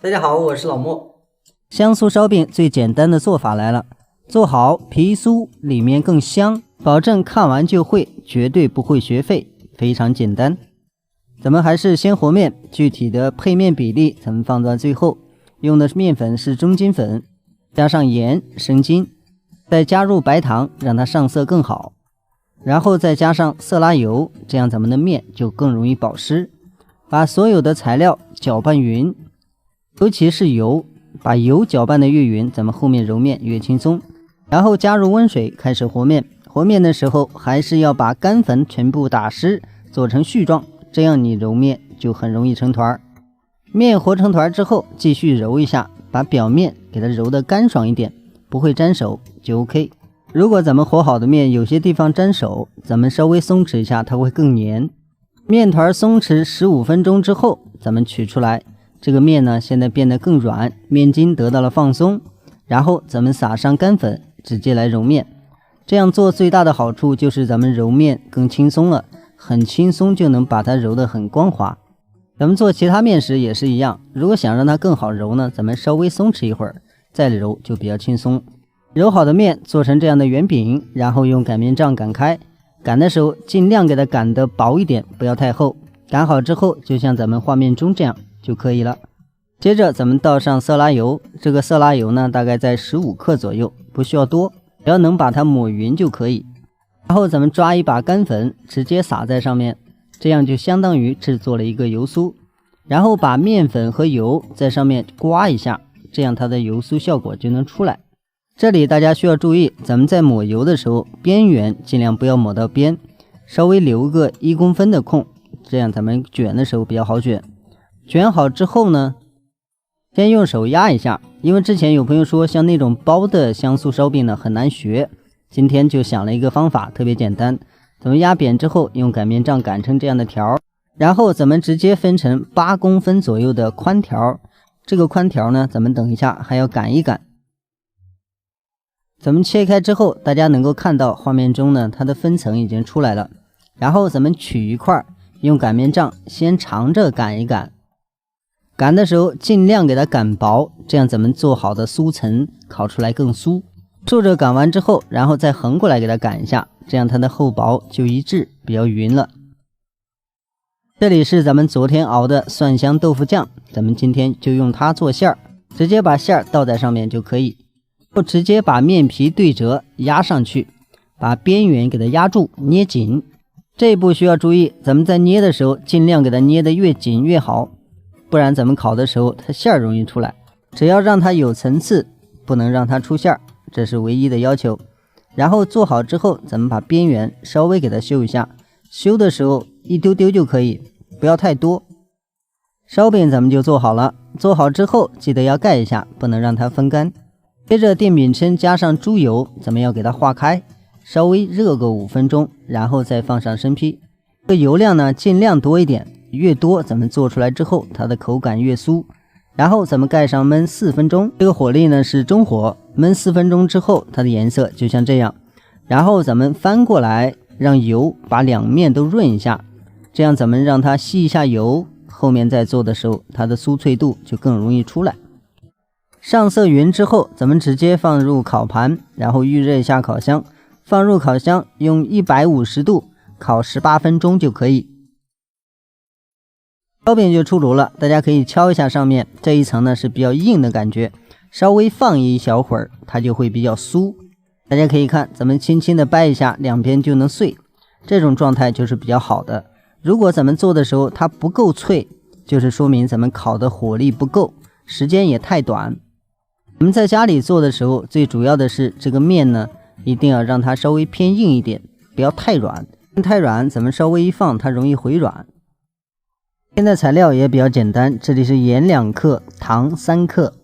大家好，我是老莫。香酥烧饼最简单的做法来了，做好皮酥，里面更香，保證看完就會，絕對不會學廢，非常簡單。咱們還是先和面，具體的配面比例咱們放到最後。用的面粉是中筋粉，加上鹽、生筋，再加入白糖，讓它上色更好。然後再加上色拉油，這樣咱們的面就更容易保濕。把所有的材料攪拌匀，尤其是油，把油攪拌的越匀，咱們後面揉面越輕鬆。然後加入溫水開始和面，和面的時候還是要把乾粉全部打濕，做成絮狀，這樣你揉面就很容易成團。面和成團之後繼續揉一下，把表面給它揉得乾爽一點，不會粘手就 OK。如果咱們和好的面有些地方粘手，咱們稍微鬆弛一下，它會更黏。面团鬆弛15分鐘之後，咱們取出來，這個面呢現在變得更軟，面筋得到了放鬆。然後咱們撒上乾粉，直接來揉面。這樣做最大的好處就是咱們揉面更轻鬆了，很輕鬆就能把它揉得很光滑。咱們做其他面食也是一樣，如果想讓它更好揉呢，咱們稍微鬆弛一會兒，再揉就比較輕鬆。揉好的面做成這樣的圓餅，然後用擀面杖擀開，擀的時候盡量給它擀得薄一點，不要太厚。擀好之後就像咱們畫面中這樣就可以了。接着咱們倒上色拉油，這個色拉油呢大概在15克左右，不需要多，只要能把它抹匀就可以。然後咱們抓一把干粉直接撒在上面，這樣就相當於制作了一個油酥。然後把面粉和油在上面刮一下，這樣它的油酥效果就能出來。這裡大家需要注意，咱們在抹油的時候，邊緣盡量不要抹到邊，稍微留個1公分的空，這樣咱們捲的時候比較好捲。捲好之後呢，先用手壓一下，因為之前有朋友說像那種包的香酥烧饼呢很難學，今天就想了一個方法，特別簡單。咱們壓扁之後，用擀面杖擀成這樣的條，然後咱們直接分成8公分左右的寬條。這個寬條呢，咱們等一下還要擀一擀。咱們切開之後，大家能夠看到畫面中呢，它的分層已經出來了。然後咱們取一塊，用擀面杖先長着擀一擀。擀的時候盡量給它擀薄，這樣咱們做好的酥層烤出來更酥。豎着擀完之後，然後再橫過來給它擀一下，這樣它的厚薄就一致，比較匀了。這裡是咱們昨天熬的蒜香豆腐醬，咱們今天就用它做馅儿，直接把馅儿倒在上面就可以。或直接把面皮对折压上去，把邊缘给它压住捏緊。這一步需要注意，咱們在捏的時候盡量給它捏得越緊越好，不然咱們烤的時候它馅兒容易出來。只要讓它有層次，不能讓它出馅兒，這是唯一的要求。然後做好之後，咱們把邊緣稍微給它修一下，修的時候一丟丢就可以，不要太多。燒餅咱們就做好了，做好之後記得要蓋一下，不能讓它風乾。接着電餅铛加上豬油，咱們要給它化開，稍微熱個5分鐘，然後再放上生坯。這個油量呢盡量多一點，越多咱們做出來之後它的口感越酥。然後咱們蓋上燜4分鐘，這個火力呢是中火，燜4分鐘之後它的顏色就像這樣。然後咱們翻過來，讓油把2面都潤一下，這樣咱們讓它吸一下油，後面再做的時候它的酥脆度就更容易出來。上色匀之後，咱們直接放入烤盤，然後預熱一下烤箱，放入烤箱用150度烤18分鐘就可以。烧餅就出爐了，大家可以敲一下上面這一層呢是比較硬的感覺，稍微放一小會兒它就會比較酥。大家可以看，咱們輕輕的掰一下，2邊就能碎，這種狀態就是比較好的。如果咱們做的時候它不夠脆，就是說明咱們烤的火力不夠，時間也太短。我們在家裡做的時候，最主要的是這個面呢，一定要讓它稍微偏硬一點，不要太軟。太軟，咱們稍微一放，它容易回軟。现在材料也比較簡單，這裡是鹽2克，糖3克，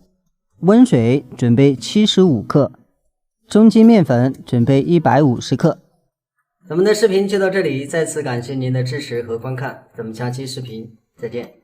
溫水準備75克，中筋麵粉準備150克。咱們的視頻就到這裡，再次感謝您的支持和觀看，咱們下期視頻再見。